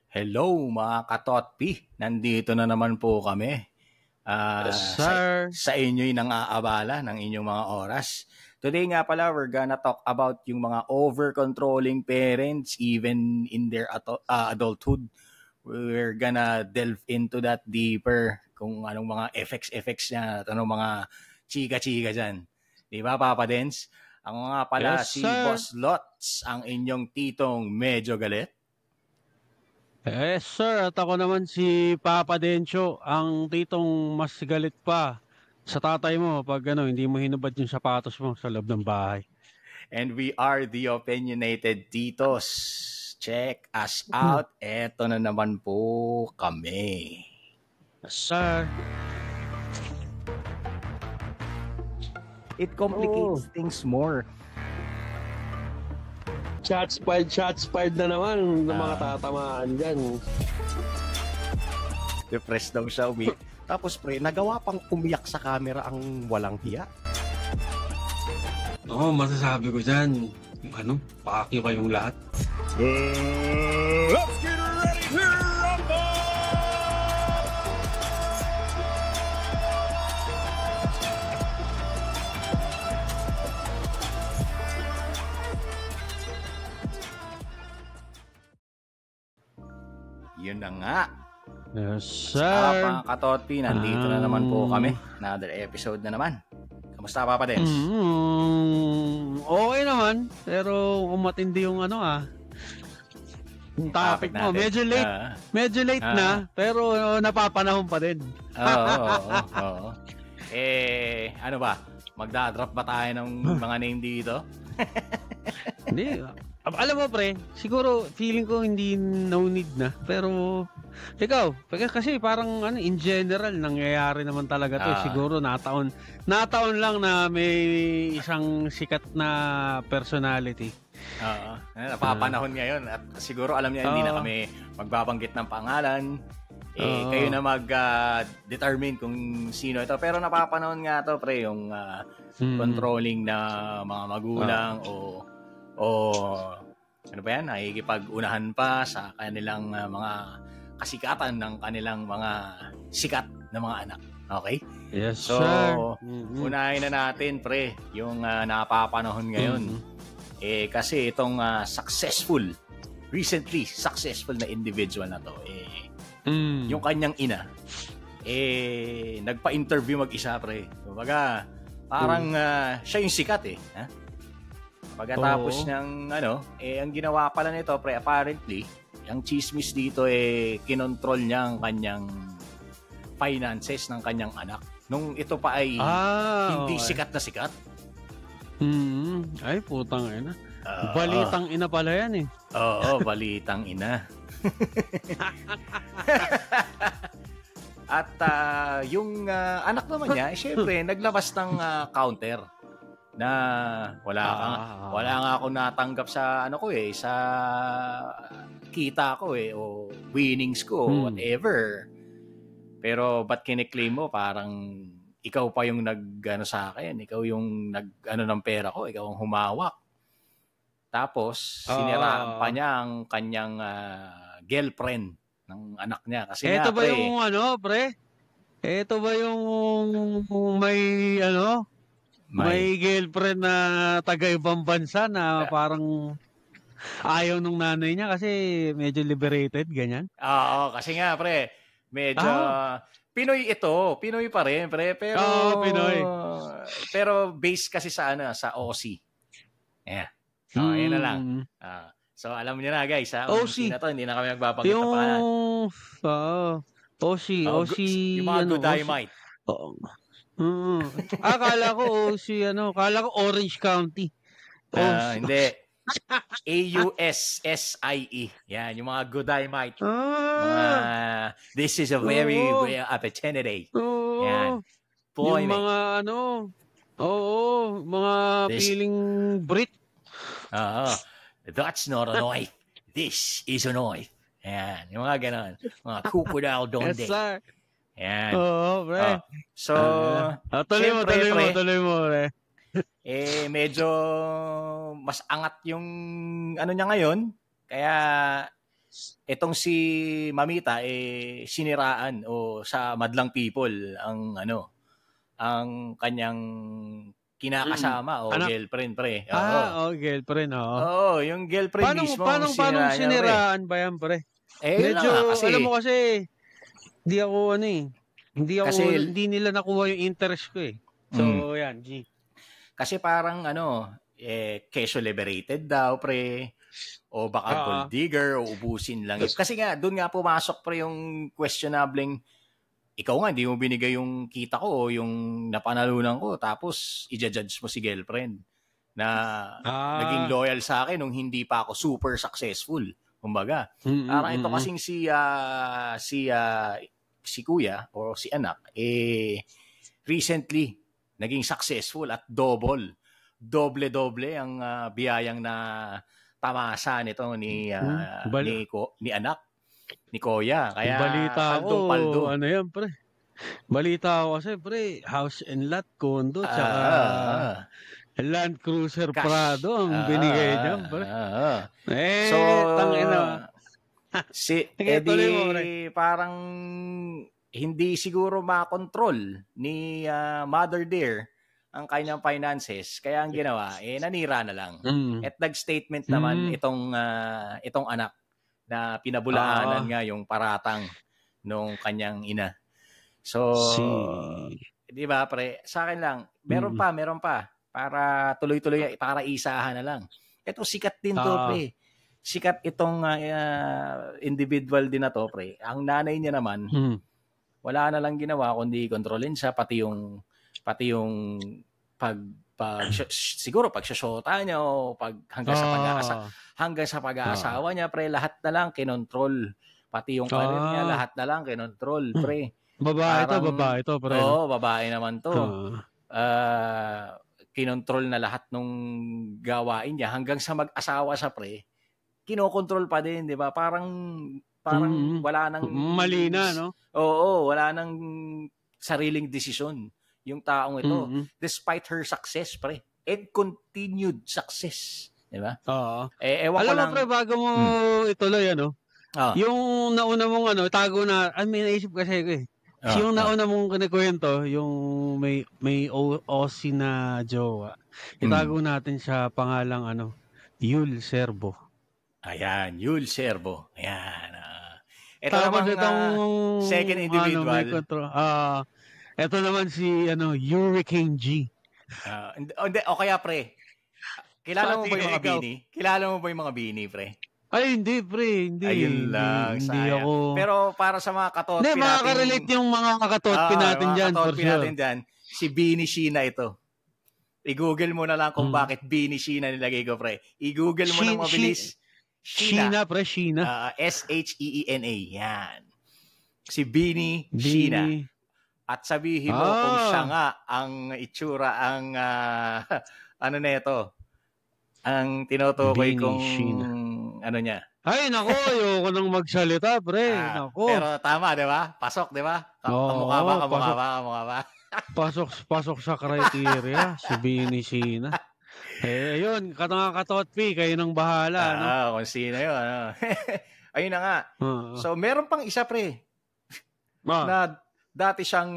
Hello mga katotpi, nandito na naman po kami. Yes, sir. Sa inyo'y nang-aabala ng inyong mga oras. Today nga pala, we're gonna talk about yung mga over-controlling parents even in their adulthood. We're gonna delve into that deeper kung anong mga effects niya at anong mga chika-chika dyan. Di ba, Papa Dens? Ang nga pala Yes, si sir. Boss Lots, ang inyong titong medyo galit. Yes, sir. At ako naman si Papa Dencho, ang titong mas galit pa sa tatay mo pag hindi mo hinubad yung sapatos mo sa loob ng bahay. And we are the Opinionated Titos. Check us out. Eto na naman po kami. Yes, sir. It complicates things more. Shots fired na naman ng mga tatamaan dyan. Depressed daw siya, Tapos pre, nagawa pang umiyak sa camera ang walang hiya. Oo, masasabi ko dyan. Pakyo kayong lahat. Let's get ready to rumble! Yun na nga. Yes, sir. Mga katotpi, nandito na naman po kami. Another episode na naman. Kamusta, Papa Dens? Okay naman. Pero kung matindi yung yung topic mo. Medyo late na. Pero napapanahon pa din. Oo. Ano ba? Magdadrop ba tayo ng mga name dito? Hindi. Alam mo pre, siguro feeling ko hindi no need na. Pero ikaw, kasi parang in general nangyayari naman talaga to. Siguro nataon lang na may isang sikat na personality. Napapanahon ngayon at siguro alam niya hindi na kami magbabanggit ng pangalan. Kayo na mag-determine kung sino ito. Pero napapanahon nga to pre, yung controlling na mga magulang o ano ba yan, nakikipag-unahan pa sa kanilang mga kasikatan ng kanilang mga sikat na mga anak. Okay? Yes, so, sir. Unahin na natin, pre, yung napapanahon ngayon. Kasi itong recently successful na individual na to, yung kanyang ina, nagpa-interview mag-isa, pre. Kumbaga, parang siya yung sikat ha? Pagkatapos ng ang ginawa pala nito, pre, apparently, ang chismis dito kinontrol niya ang kanyang finances ng kanyang anak. Nung ito pa ay hindi sikat na sikat. Ay, putang ina. Balitang ina pala yan Oo, balitang ina. At yung anak naman niya, syempre, naglabas ng counter na wala nga ako natanggap sa sa kita ko o winnings ko whatever. Pero ba't kiniklaim mo parang ikaw pa yung sa akin, ikaw yung ng pera ko, ikaw ang humawak. Tapos siniraan pa niya ang kanyang girlfriend ng anak niya kasi ito nga, ba yung pre? Ito ba yung may girlfriend na taga-ibang bansa na parang ayaw nung nanay niya kasi medyo liberated, ganyan? Oo, kasi nga, pre, medyo Pinoy ito. Pinoy pa rin, pre. Pero, Pinoy. Pero based kasi sa Aussie. Yeah. So, yun na lang. So, alam niyo na, guys, Aussie. Na to, hindi na kami magbabanggit na pangalan. Aussie. Yung mga Dynamite. Akala ko akala ko Orange County. Hindi. AUSSIE. Yan, yung mga Dynamite. This is a very rare opportunity. Yan. Yung mga mga feeling Brit. That's not a knife. This is a knife. Yan, yung mga ganon. Mga crocodile donde. Yes, sir. Yan. Pre. So, tuloy mo, pre. Medyo mas angat yung niya ngayon. Kaya itong si Mamita siniraan o sa madlang people ang kanyang kinakasama o girlfriend, pre. Girlfriend, oo. Oo, yung girlfriend mismo paano siniraan ba yan, pre? Medyo, kasi, alam mo kasi, hindi nila nakuha yung interest ko eh. So, yan, G. Kasi parang keso liberated daw, pre. O baka gold digger o ubusin lang. Kasi nga, doon nga pumasok, pre, yung questionableng, ikaw nga, hindi mo binigay yung kita ko o yung napanalunan ko, tapos i-judge mo si girlfriend na naging loyal sa akin nung hindi pa ako super successful. Kumbaga, parang ito kasing si kuya o si anak, recently, naging successful at doble-doble ang biyayang na tamasa nito ni anak. Ni Koya. Kaya balita paldo. Ano yan, pre? Balita ko kasi, pre, house and lot, condo, tsaka Land Cruiser cash. Prado ang binigay niya, pre. So, tangina. Parang hindi siguro makontrol ni Mother Dear ang kanyang finances. Kaya ang ginawa, nanira na lang. At nag-statement naman itong anak na pinabulaanan nga yung paratang nung kanyang ina. So, di ba, pre? Sa akin lang, meron pa. Para tuloy-tuloy, para isahan na lang. Ito, sikat din to, pre. Sikat itong individual din na to, pre. Ang nanay niya naman, wala na lang ginawa kundi kontrolin siya, pati yung siguro pagsasyota niya o hanggang sa pag-aasawa niya, pre, lahat na lang kinontrol. Pati yung career niya, lahat na lang kinontrol, pre. Babae to, pre. Oo, babae naman to. Kinontrol na lahat nung gawain niya hanggang sa mag-asawa siya, pre. Kinokontrol pa din, di ba? Parang wala nang mali na, no? Oo, wala nang sariling desisyon yung taong ito, despite her success, pre, and continued success, di ba? Oo. Ewan alam ko lang, mo, pre, bago mo ituloy, yung nauna mong tago na, may naisip kasi ko eh. Yung nauna mong kinikwento, yung may OC na jowa, itago natin sa pangalang Yul Servo. Ayan, Yul Servo. Ayan. Ito tapos namang itong second individual. Ito naman si Hurricane G. O kaya, pre, kilala mo ba yung mga bini? Kilala mo ba yung mga bini, pre? Ay, hindi, pre. Hindi. Ayun lang. Hindi ako. Pero para sa mga katotpi natin. Hindi, makaka-relate yung mga katotpi natin dyan. Mga katotpi natin dyan. Si Bini Sheena ito. I-google mo na lang kung bakit Bini Sheena nilagay ko, pre. I-google mo na mabilis. Sheena, pre. Sheena. Sheena. Yan. Si Bini Sheena. At sabihin mo kung siya nga ang itsura, ang na ito, ang tinutukoy kong niya. Ay, nako, ayoko nang magsalita, pre. Nako. Pero tama, di ba? Pasok, di ba? Kamukha ba? Pasok sa criteria, si Bini Sheena. Ayun, katotpi, kayo nang bahala. Kung sino yun. Ayun na nga. So, meron pang isa, pre. Na dati siyang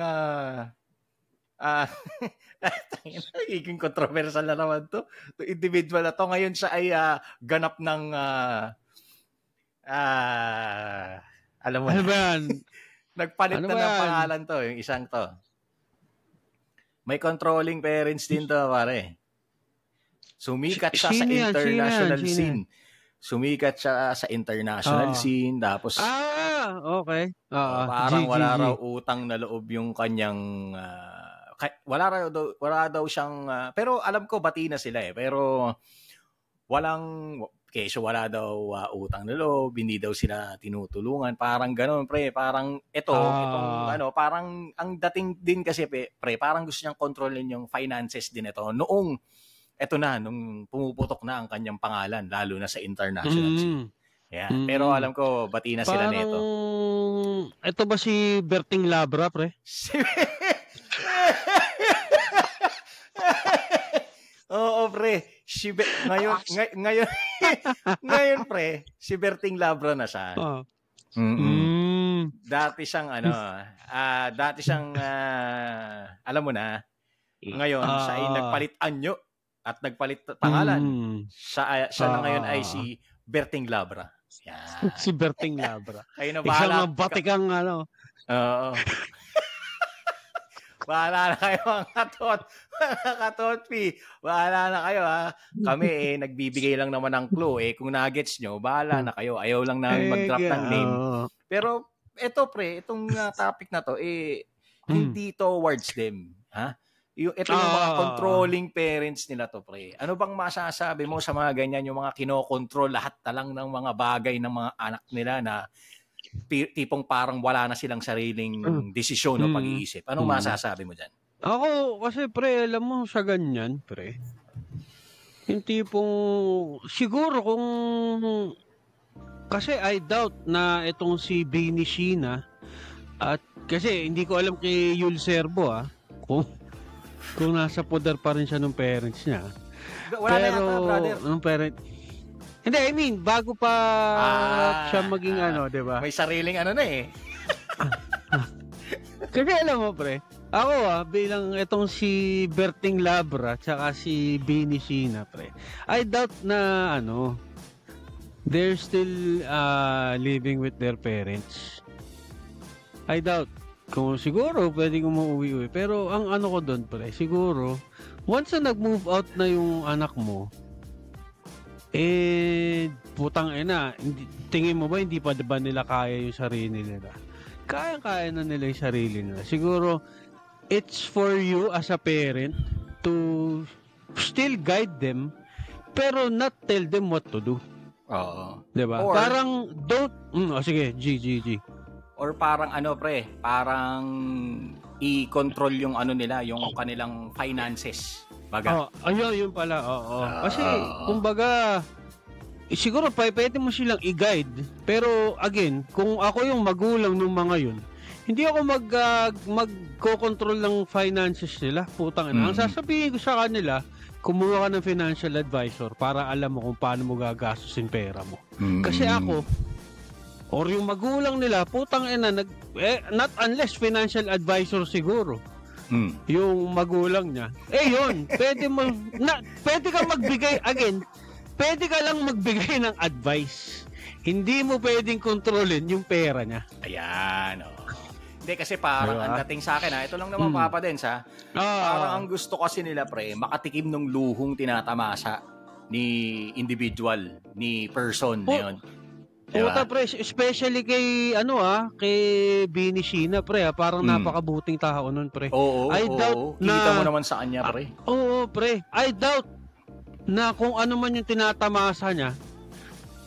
nagiging controversial na naman to. To individual na to. Ngayon siya ay ganap ng alam mo. Ano ba yan? Nagpalit na ng pangalan to, yung isang to. May controlling parents din to, pare. Sumikat siya sa international scene. Sumikat siya sa international scene. Tapos, okay. Parang wala raw utang na loob yung kanyang, wala daw siyang, pero alam ko bati na sila pero wala daw utang na loob, hindi daw sila tinutulungan, parang gano'n, pre, parang parang ang dating din kasi, pre, parang gusto niyang kontrolin yung finances din ito, nung pumuputok na ang kanyang pangalan, lalo na sa international scene. Yeah. Pero alam ko, bati na sila nito. Ito ba si Berting Labra, pre? Oo, pre. ngayon, ngayon, pre, si Berting Labra na siya. Dati siyang, alam mo na, ngayon, siya ay nagpalit anyo at nagpalit pangalan. Siya na ngayon ay si Berting Labra. Yan. Si Berting Labra. Kayo na bahala. Isang batikang Oo. Bahala na kayo mga katotpi. Bahala na kayo ha. Kami nagbibigay lang naman ng clue. Kung nuggets nyo, bahala na kayo. Ayaw lang namin mag-drop ng name. Pero eto pre, itong topic na to, hindi towards them. Ha? Ito yung mga controlling parents nila to pre. Ano bang masasabi mo sa mga ganyan, yung mga kinokontrol lahat na lang ng mga bagay ng mga anak nila na tipong parang wala na silang sariling desisyon o pag-iisip. Anong masasabi mo dyan? Ako, kasi pre, alam mo sa ganyan, pre. Yung tipong, siguro kung, kasi I doubt na itong si Benny Sheena, at kasi hindi ko alam kay Yul Serbo, kung nasa poder pa rin siya ng parents niya. Wala na yata, brother. Nung parent, hindi, I mean, bago pa siya maging di ba? May sariling na Kasi alam mo, pre, ako bilang itong si Berting Labra tsaka si Benny Sheena, pre, I doubt na, they're still living with their parents. I doubt. Kung siguro, pwedeng umuwi-uwi. Pero ang ko doon, pre, siguro, once na nag-move out na yung anak mo, putang ina, tingin mo ba hindi pa ba nila kaya yung sarili nila? Kaya na nila yung sarili nila. Siguro, it's for you as a parent to still guide them, pero not tell them what to do. Oo. Diba? Or, parang, don't, sige, G. Or parang parang i-control yung nila, yung kanilang finances. Baga. Yun pala. Kasi, kumbaga, siguro pwede mo silang i-guide. Pero, again, kung ako yung magulang ng mga yun, hindi ako mag-control ng finances nila. Putang ina. Ang sasabihin ko sa kanila, kumuha ka ng financial advisor para alam mo kung paano mo gagastusin pera mo. Kasi ako, or yung magulang nila, putang ina, not unless financial advisor siguro. Yung magulang niya. Yun, pwede ka magbigay, again, pwede ka lang magbigay ng advice. Hindi mo pwedeng kontrolin yung pera niya. Ayan, Hindi, kasi parang ang dating sa akin, ito lang naman Papa Dens, parang ang gusto kasi nila, pre, makatikim ng luhong tinatamasa ni individual, ni person na yun. Puta, pre, especially kay kay Benny Sheena, pre, parang napakabuting tao nun, pre. I doubt na kita mo naman sa kanya, pre. Pre, I doubt na kung ano man yung tinatamasa niya,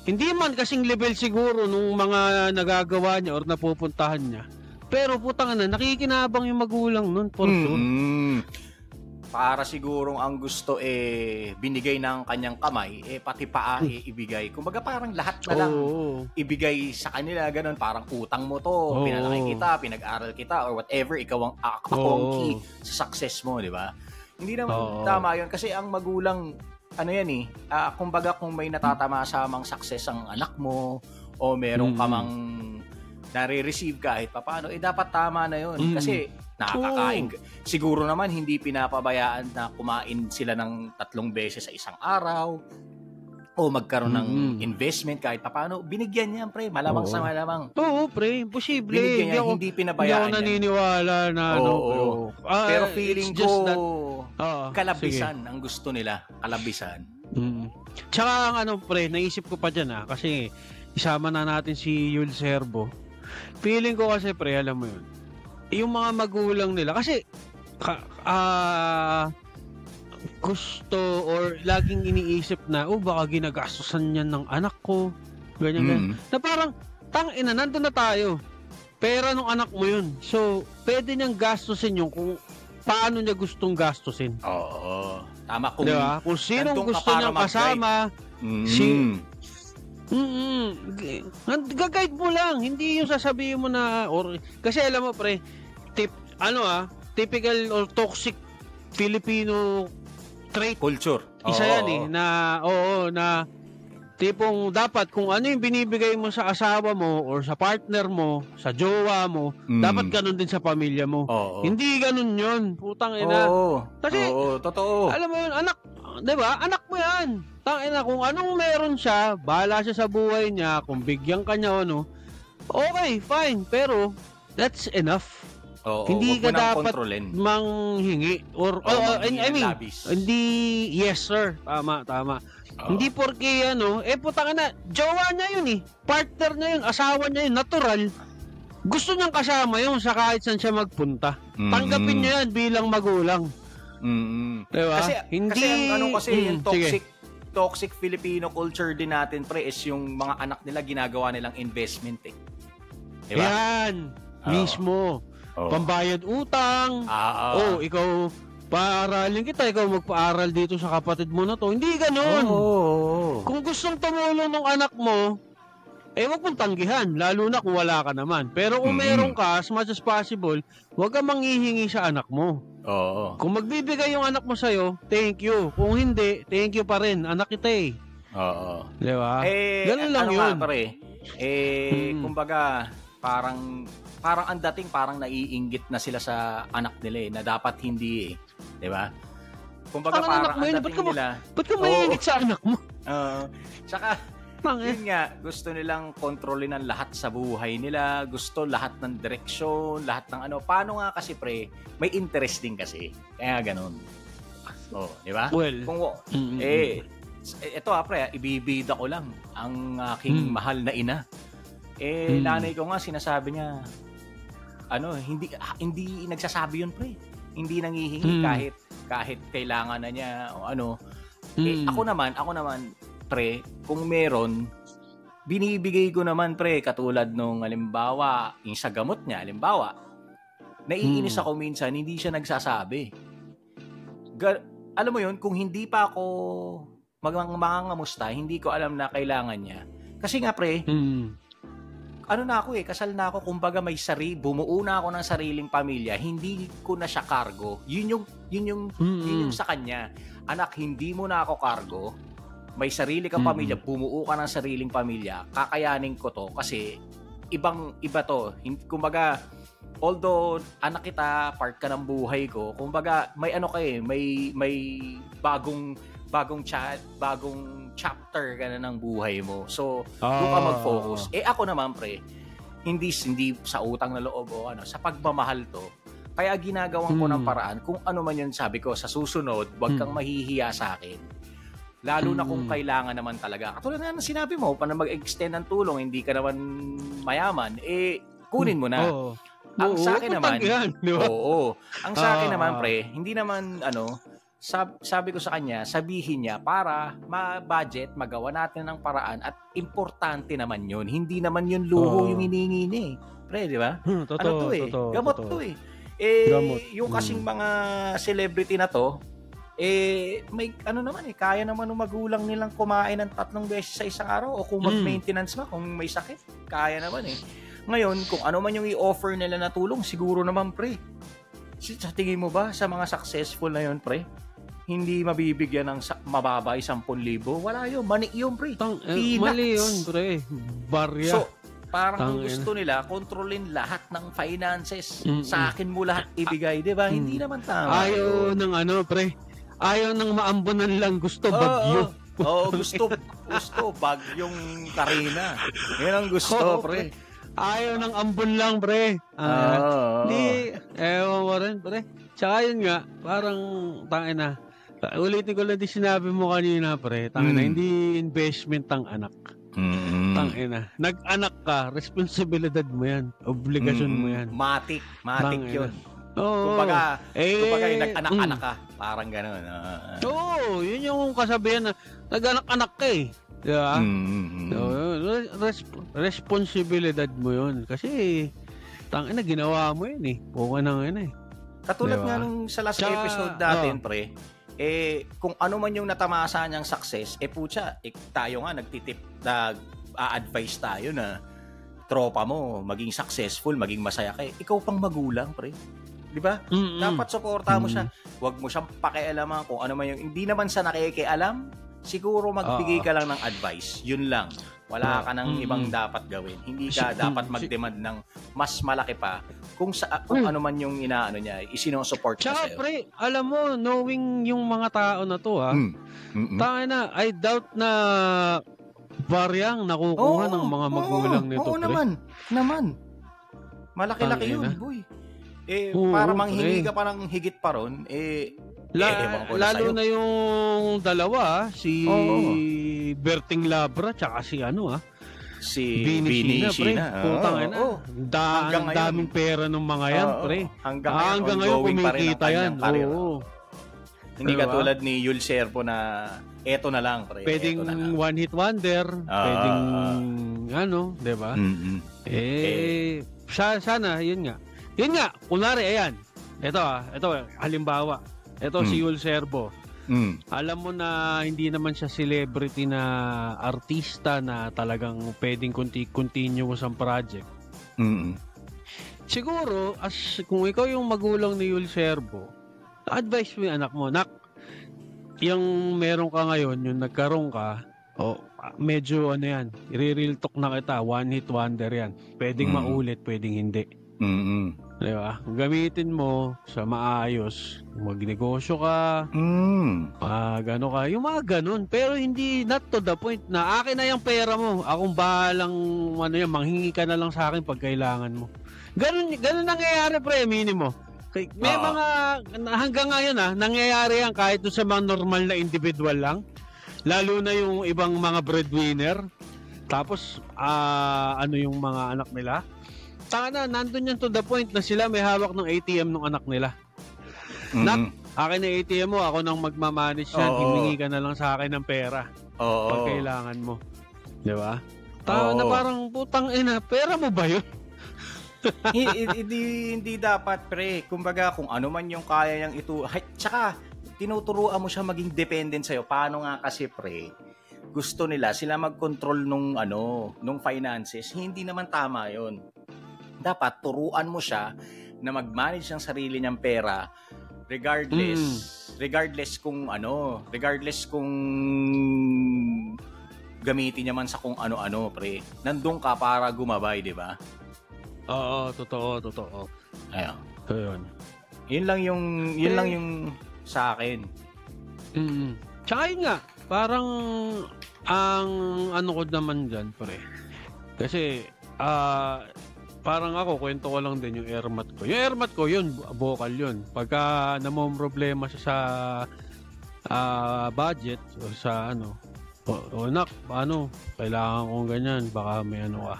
hindi man kasing level siguro nung mga nagagawa niya or napupuntahan niya. Pero putang ina, nakikinabang yung magulang nun, for sure. Para sigurong ang gusto binigay ng kanyang kamay, pati paa ibigay. Kumbaga parang lahat na lang ibigay sa kanila, ganun. Parang utang mo to, pinalaki kita, pinag-aral kita, or whatever, ako ang key sa success mo, di ba? Hindi naman tama yun. Kasi ang magulang, kumbaga kung may natatamasa mang success ang anak mo, o meron ka mang nare-receive kahit papaano, dapat tama na yun. Kasi nakakakain. Siguro naman hindi pinapabayaan na kumain sila ng 3 beses sa isang araw o magkaroon ng investment kahit papaano. Binigyan niya, pre. Malamang sa malamang. Oo, pre. Imposible. Binigyan niya, hindi pinabayaan niya. Hindi ako naniniwala na pero feeling ko kalabisan ang gusto nila. Kalabisan. Tsaka pre, naisip ko pa dyan kasi isama na natin si Yul Serbo. Feeling ko kasi, pre, alam mo yun, yung mga magulang nila, kasi gusto or laging iniisip na, baka ginagastusan yan ng anak ko, ganyan. Na parang, tangina, nandun na tayo. Pera ng anak mo yun. So, pwede niyang gastusin yun kung paano niya gustong gastusin. Oo. Tama. Kung sinong gusto niyang kasama, gag-guide mo lang, hindi yung sasabihin mo na kasi alam mo, pre, typical or toxic Filipino trait. Culture. Isa yan eh, na tipong dapat kung ano yung binibigay mo sa asawa mo or sa partner mo, sa jowa mo, dapat ganun din sa pamilya mo. Hindi ganun yun, putang ina. Kasi, totoo. Alam mo yun, anak, di ba? Anak mo yan. Tangina, kung anong meron siya, bahala siya sa buhay niya, kung bigyan ka niya ano, okay, fine, pero that's enough. Hindi ka dapat manghingi or I mean, hindi yes sir. Tama. Hindi porke putang na, jowa niya yun eh. Partner niya yun, asawa niya yun, natural. Gusto niyang kasama yun sa kahit saan siya magpunta. Tanggapin niya yan bilang magulang. Diba? Kasi ang yung toxic Filipino culture din natin pre is yung mga anak nila ginagawa nilang investment eh. Diba? Yan, mismo. Pambayad utang. Ikaw paaralin kita, ikaw magpaaral dito sa kapatid mo na to. Hindi ganoon. Kung gustong tumulong ng anak mo, wag mong tanggihan, lalo na kung wala ka naman. Pero kung meron ka, as much as possible, wag kang manghihingi sa anak mo. Kung magbibigay yung anak mo sa'yo, thank you. Kung hindi, thank you pa rin. Anak kita eh. Di ba? Ganun lang yun. Kumbaga, parang ang dating parang naiinggit na sila sa anak nila na dapat hindi eh. Di ba? Kumbaga parang ang dating nila. Ba't ka maiinggit sa anak mo? Tsaka, yun nga, gusto nilang kontrolin ang lahat sa buhay nila. Gusto lahat ng direksyon, lahat ng ano. Paano nga kasi pre, may interest din kasi. Kaya ganun. Di ba? Well, ito pre, ibibida ko lang ang aking mahal na ina. Nanay ko nga sinasabi niya, hindi nagsasabi yun pre. Hindi nangihingi kahit kailangan na niya o ano. Ako naman pre, kung meron, binibigay ko naman pre, katulad nung halimbawa, yung sa gamot niya, halimbawa, naiinis ako minsan, hindi siya nagsasabi. Alam mo yun, kung hindi pa ako mangangamusta, hindi ko alam na kailangan niya. Kasi nga pre, kasal na ako, kumbaga bumuo na ako ng sariling pamilya, hindi ko na siya cargo. Yun yung sa kanya. Anak, hindi mo na ako cargo. May sarili kang pamilya, bumuo ka ng sariling pamilya, kakayanin ko to kasi iba to. Kumbaga, although anak kita, part ka ng buhay ko, kumbaga may may bagong chapter ka na ng buhay mo. So, doon ka mag-focus. Ako naman pre, hindi sa utang na loob o sa pagmamahal to. Kaya ginagawan ko ng paraan kung ano man yun, sabi ko, sa susunod, wag kang mahihiya sa akin. Lalo na kung kailangan naman talaga. Katulad nga ng sinabi mo, pa na mag-extend ng tulong, hindi ka naman mayaman, kunin mo na. Ang sa akin naman, ang sa akin naman pre, hindi naman sabi ko sa kanya, sabihin niya para ma-budget, magawa natin ng paraan at importante naman yun. Hindi naman yun luho yung hinihingi niya eh. Pre, di ba? Gamot to eh. Yung kasing mga celebrity na to, may kaya naman ng magulang nilang kumain ng 3 beses sa isang araw o kung mag-maintenance ba, kung may sakit, kaya naman eh. Ngayon, kung ano man yung i-offer nila na tulong, siguro naman pre. Sa tingin mo ba, sa mga successful na yun pre, hindi mabibigyan ng mababa 10,000? Wala yun, mani yun pre. Mali yun pre, barya. So, parang gusto nila, kontrolin lahat ng finances. Sa akin mo lahat ibigay, di ba? Hindi naman tama. Ayaw ng pre. Ayaw ng maambunan lang, gusto bagyo. Gusto bagyong Karina. Yan ang gusto, pre. Ayaw ng ambon lang, pre. Ewan mo rin, pre. Tsaka yun nga, parang, tangina. Ulitin ko lang din sinabi mo kanina, pre. Tangina, hindi investment ang anak. Tangina. Nag-anak ka, responsibilidad mo yan. Obligasyon mo yan. Matik yun. Kumbaga nag-anak-anak ka. Parang gano'n. Yun yung kasabihan na nag-anak-anak ka eh. Diba? Responsibilidad mo yun. Kasi, tangina, ginawa mo yun eh. Bunga na nga eh. Katulad nga nung sa last episode natin, pre, kung ano man yung natamasa niyang success, tayo nga nagtitip, nag-a-advise tayo na tropa mo, maging successful, maging masaya kayo. Ikaw pang magulang, pre. 'Di ba? Dapat suportahan mo siya. Huwag mo siyang pakialaman kung ano man yung hindi naman sa nakikialam. Siguro magbigay ka lang ng advice. Yun lang. Wala ka nang ibang dapat gawin. Hindi ka dapat mag-demand ng mas malaki pa kung ano man yung inaano niya, isinusupport niya sa'yo. Pre, alam mo, knowing yung mga tao na to, tanga na, I doubt na baryang nakukuha ng mga magulang nito, pre. Oo naman. Malaki-laki yun, boy. Para manghingi ka pa ng higit pa ron, lalo na yung dalawa, si Berting Labra tsaka si si Bini Sheena. Putang ina. Ang daming pera ng mga yan, pre. Hanggang ngayon kumikita yan. Hindi katulad ni Yul Serpo na eto na lang, pre. Pwedeng one hit wonder, pwedeng di ba? Sana yun nga, kunwari ayan. Ito halimbawa. Ito si Yul Serpo. Alam mo na hindi naman siya celebrity na artista na talagang pwedeng continuous ang project. Siguro, kung ikaw yung magulang ni Yul Serpo, advice mo yung anak mo, nak, yung meron ka ngayon, yung nagkaroon ka, medyo yan, i-real talk na kita, one hit wonder yan. Pwedeng maulit, pwedeng hindi. Diba? Gamitin mo sa maayos. Magnegosyo ka. Gano ka. Yung mga ganun. Pero hindi, not to the point na akin na yung pera mo. Akong bahalang, manghingi ka na lang sa akin pag kailangan mo. Ganun nangyayari, pre, minimo. May mga, hanggang ngayon nangyayari yan kahit sa mga normal na individual lang. Lalo na yung ibang mga breadwinner. Tapos, yung mga anak nila. Tanga na, nandun yan to the point na sila may hawak ng ATM ng anak nila. Nak, akin na ATM mo, ako nang magmamanage yan, himingi ka na lang sa akin ng pera. Pag kailangan mo. Di ba? Tanga na parang putang ina, pera mo ba yun? Hindi dapat, pre. Kumbaga, kung ano man yung kaya niyang tsaka, tinuturuan mo siya maging dependent sa'yo. Paano nga kasi, pre? Gusto nila, sila mag-control nung finances. Hindi naman tama yon. Dapat turuan mo siya na mag-manage ng sarili niyang pera regardless kung gamitin niya man sa kung ano-ano, pre. Nandun ka para gumabay, di ba? Oo, totoo. Ayun. So, yun lang yung sa akin. Tsaka yun nga, parang ang ko naman dyan, pre. Kasi, parang ako, kwento ko lang din yung airmat ko. Yung airmat ko, yun, vocal yun. Pagka namomroblema siya sa budget o sa nak, kailangan kong ganyan, baka may ka.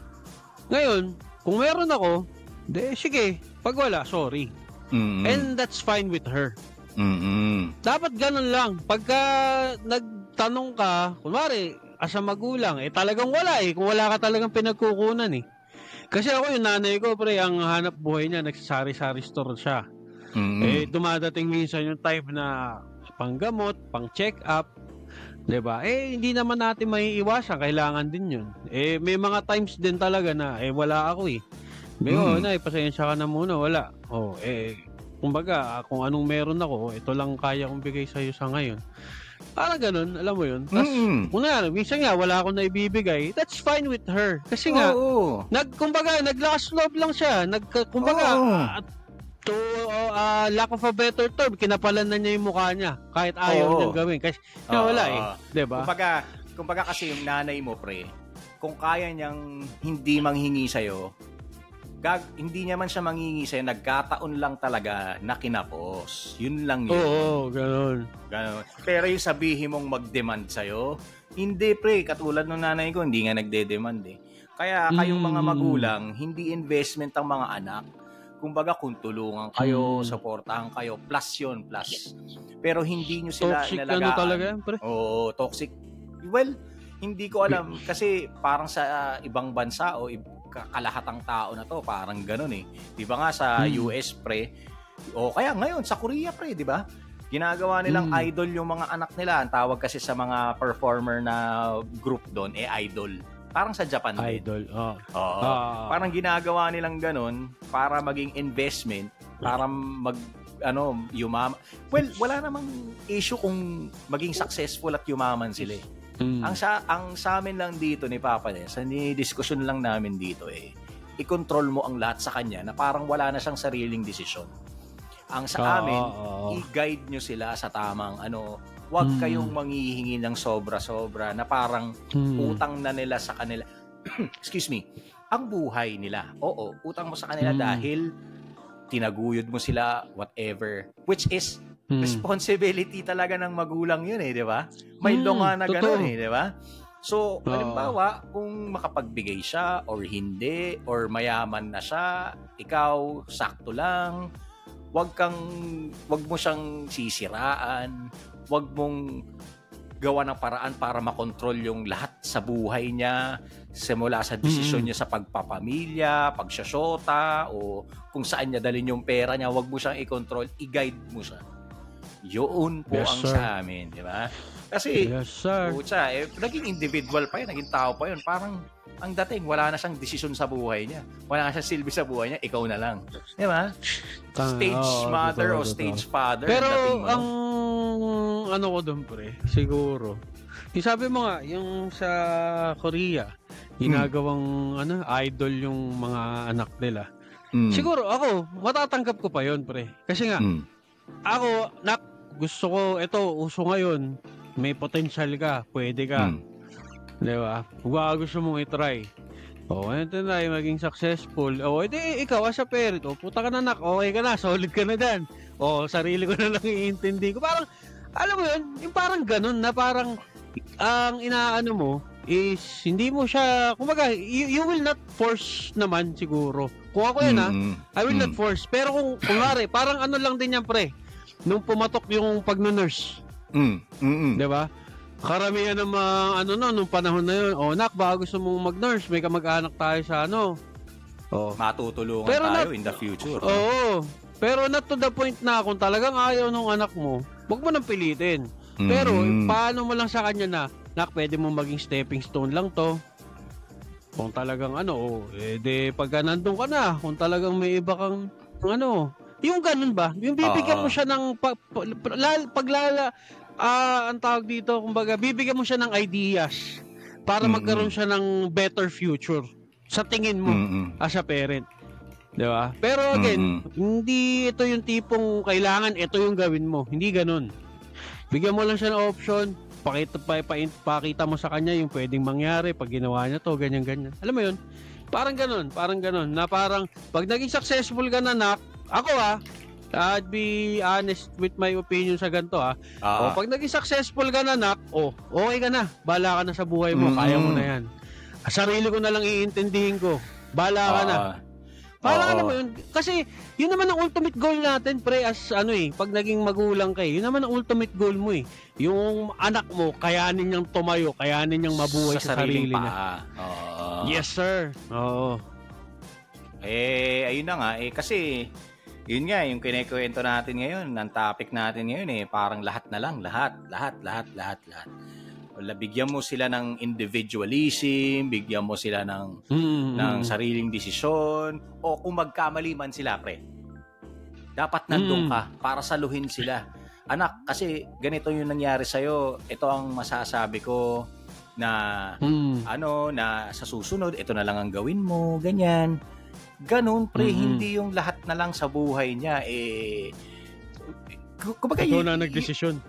Ngayon, kung meron ako, sige, pag wala, sorry. And that's fine with her. Dapat ganun lang. Pagka nagtanong ka, kunwari, asa magulang, talagang wala kung wala ka talagang pinagkukunan Kasi ako, yung nanay ko, pre, ang hanap buhay niya, nagsasari-sari store siya. Dumadating minsan yung time na panggamot, pang-check up, diba? Hindi naman natin maiiwasan, kailangan din yun. May mga times din talaga na, wala ako pasensya ka na muna, wala. Kumbaga, kung anong meron ako, ito lang kaya kong bigay sa'yo sa ngayon. Parang ganun, alam mo yun. Tapos, minsan nga, wala akong naibibigay, that's fine with her. Kasi nga, naglakas loob lang siya. Lack of a better term, kinapalan na niya yung mukha niya. Kahit ayaw niyang gawin. Kasi wala diba? Kumbaga kasi yung nanay mo, pre, kung kaya niyang hindi manghingi sa'yo, hindi niya man siya mangingi sa'yo, nagkataon lang talaga na kinapos. Yun lang yun. Oo, ganun. Pero yung sabihin mong mag-demand sa'yo, hindi, pre. Katulad ng nanay ko, hindi nga nagde-demand Kaya kayong mga magulang, hindi investment ang mga anak. Kumbaga, kung tulungan kayo, supportahan kayo, plus yun, plus. Pero hindi nyo sila toxic inalagaan. Talaga yan, pre? Oo, toxic. Well, hindi ko alam. Kasi parang sa ibang bansa o kalahatang tao na to, parang ganun Di ba nga sa US, pre, o kaya ngayon sa Korea, pre, di ba? Ginagawa nilang idol yung mga anak nila. Ang tawag kasi sa mga performer na group doon, idol. Parang sa Japan din. Idol. Oo. Parang ginagawa nilang ganun para maging investment, para yumaman. Well, wala namang issue kung maging successful at yumaman sila. Ang sa amin lang dito ni Papa Des, diskusyon lang namin dito i-control mo ang lahat sa kanya na parang wala na siyang sariling desisyon. Ang sa amin, i-guide nyo sila sa tamang huwag kayong manghihingi ng sobra-sobra na parang utang na nila sa kanila. Excuse me. Ang buhay nila. Oo, utang mo sa kanila dahil tinaguyod mo sila, whatever. Which is responsibility talaga ng magulang yun di ba? May longa na gano'n di ba? So, halimbawa, kung makapagbigay siya or hindi, or mayaman na siya, ikaw, sakto lang, wag mo siyang sisiraan, wag mong gawa ng paraan para makontrol yung lahat sa buhay niya, simula sa desisyon niya sa pagpapamilya, pagsasyota, o kung saan niya dalhin yung pera niya, wag mo siyang i-control, i-guide mo siya. Yun po ang sa amin, di ba? Kasi, naging individual pa yun, naging tao pa yun. Parang, ang dating, wala na siyang desisyon sa buhay niya. Wala na siyang silbi sa buhay niya, ikaw na lang. Di ba? Stage mother o stage father. Pero, ang ko doon, pre, siguro, yung sabi mo nga, yung sa Korea, ginagawang idol yung mga anak nila. Siguro, ako, matatanggap ko pa yun, pre. Kasi nga, ako, gusto ko, uso ngayon, may potential ka, pwede ka. Di ba? Kung gusto mong i-try. Ito na, maging successful. Edi ikaw, as a parent, puta ka na okay ka na, solid ka na dyan. Sarili ko na lang iintindi ko. Parang, alam mo yun, yung parang ganun na parang, ang inaano mo, is, hindi mo siya, kumbaga, you will not force naman siguro. Kung ako yun I will not force. Pero kung parang lang din yan, pre, nung pumatok yung pag-nurse. Diba? Karamihan ng mga, nung panahon na yun, nak, baka gusto mong mag-nurse, may kamag-anak tayo sa matutulungan tayo in the future. Pero not to the point na kung talagang ayaw nung anak mo, wag mo nang pilitin. Pero, paano mo lang sa kanya na, nak, pwede mo maging stepping stone lang to. Kung talagang pagka nandun ka na, kung talagang may iba kang, yung ganun ba? Yung bibigyan mo siya ng, ang tawag dito, kumbaga, bibigyan mo siya ng ideas para magkaroon siya ng better future sa tingin mo as a parent. Di ba? Pero again, hindi ito yung tipong kailangan ito yung gawin mo. Hindi ganun. Bigyan mo lang siya ng option, pakita mo sa kanya yung pwedeng mangyari pag ginawa niya to, ganyan-ganyan. Alam mo yun? Parang ganun. Na parang, pag naging successful ka na, ako I'd be honest with my opinion sa ganito pag naging successful ka na, okay ka na. Bala ka na sa buhay mo, kaya mo na yan. Sarili ko na lang iintindihin ko. Bala ka na. Parang alam mo yun, kasi yun naman ang ultimate goal natin, pre, as pag naging magulang kayo, yun naman ang ultimate goal mo Yung anak mo, kayanin niyang tumayo, kayanin niyang mabuhay sa sarili niya. Yes, sir. Oo. Ayun na nga, kasi yun nga, yung kinekwento natin ngayon, ang topic natin ngayon parang lahat na lang, lahat. Wala, bigyan mo sila ng individualism, bigyan mo sila ng sariling desisyon, o kung magkamali man sila, pre, dapat nandun ka para saluhin sila. Anak, kasi ganito yung nangyari sa'yo, ito ang masasabi ko na, na sa susunod, ito na lang ang gawin mo, ganyan. Ganun, pre, hindi yung lahat na lang sa buhay niya, kumbaga, ikaw na nagdesisyon.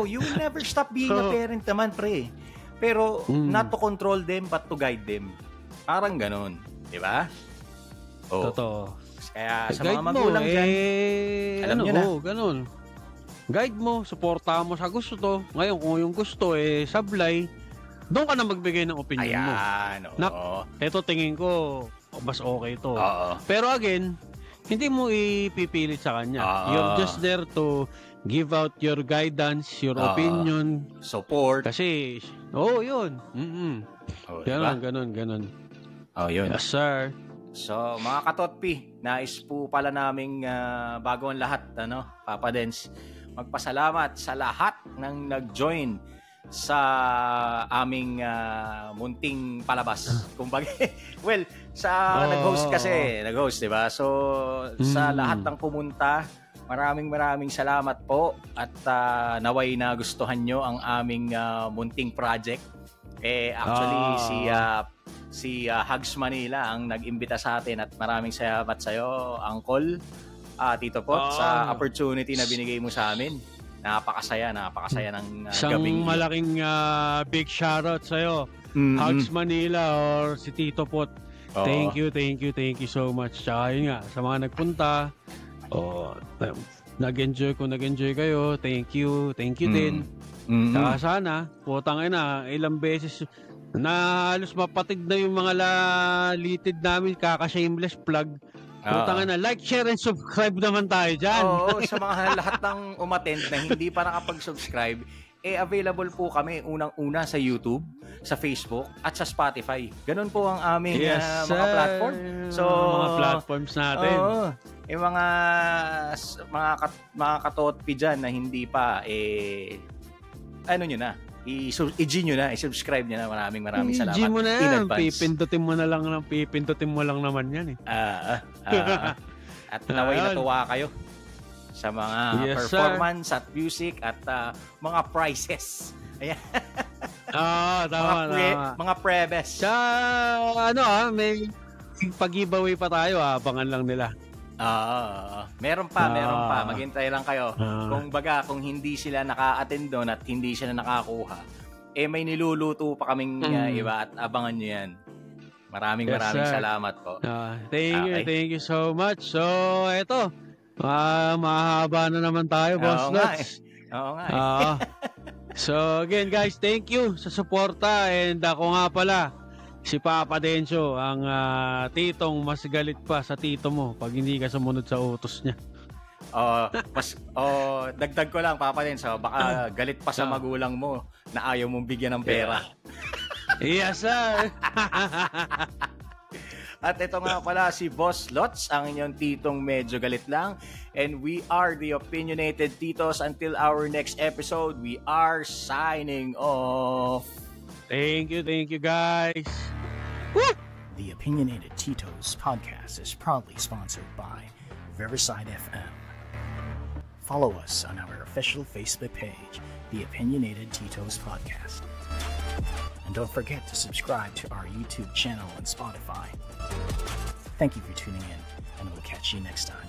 You will never stop being a parent naman, pre. Pero, not to control them, but to guide them. Parang ganun. Di ba? Totoo. Kaya sa mga magulang dyan, alam nyo na. Ganun. Guide mo, supportahan mo sa gusto to. Ngayon, kung yung gusto, sablay, doon ka na magbigay ng opinion mo. Ayan, eto tingin ko, mas okay to. Pero again, hindi mo ipipilit sa kanya. You're just there to give out your guidance, your opinion, support. Kasi, yun. Ganon. Yun. Yes, sir. So, mga katotpi, nais po pala naming bago ang lahat, Papa Dens, magpasalamat sa lahat ng nag-join sa aming munting palabas. Kumbaga, well, sa nag-host kasi, nag-host, 'di ba? So sa lahat ng pumunta, maraming salamat po at naway na gustuhan nyo ang aming munting project. Actually si Hugs Manila ang nag-imbita sa atin at maraming salamat sa iyo, Uncle, Tito Pot, sa opportunity na binigay mo sa amin. Napakasaya ng gabing malaking big shoutout sa iyo, Hugs Manila or si Tito Pot. Thank you so much. Tsaka yun nga, sa mga nagpunta, nag-enjoy kayo. Thank you din. Saka sana, putang ina, ilang beses na halos mapatig na yung mga litid namin, kaka-shameless plug. Putang ina, like, share, and subscribe naman tayo dyan. Oo, sa mga lahat ng umattend na hindi pa nakapag-subscribe, available po kami unang-una sa YouTube, sa Facebook, at sa Spotify. Ganun po ang aming mga platform. So, mga platforms natin. Yung mga katotpi dyan na hindi pa, ano nyo na, i-G nyo na, i-subscribe nyo na. Maraming salamat. I-G mo na in yan. advance. Pipindutin mo lang naman yan eh. At naway natuwa kayo sa mga performance at music at mga prizes. Ayan. Tama. Mga prebes. May pag-giveaway pa tayo, abangan lang nila. Meron pa. Maghintay lang kayo. Kung hindi sila naka-attend doon at hindi sila nakakuha, may niluluto pa kaming iba at abangan nyo yan. Maraming salamat po. Thank you so much. So, eto. Mahaba na naman tayo, Boss Lots. Oo nga. So, again guys, thank you sa suporta. And ako nga pala, si Papa Dencio, ang titong mas galit pa sa tito mo pag hindi ka sumunod sa utos niya. Dagdag ko lang, Papa Dencio, baka galit pa sa magulang mo na ayaw mong bigyan ng pera. Yes, sir. At ito nga pala si Boss Lots, ang inyong titong medyo galit lang. And we are the Opinionated Titos. Until our next episode, we are signing off. Thank you guys. Woo! The Opinionated Titos podcast is proudly sponsored by Riverside FM. Follow us on our official Facebook page, The Opinionated Titos Podcast. And don't forget to subscribe to our YouTube channel and Spotify. Thank you for tuning in, and we'll catch you next time.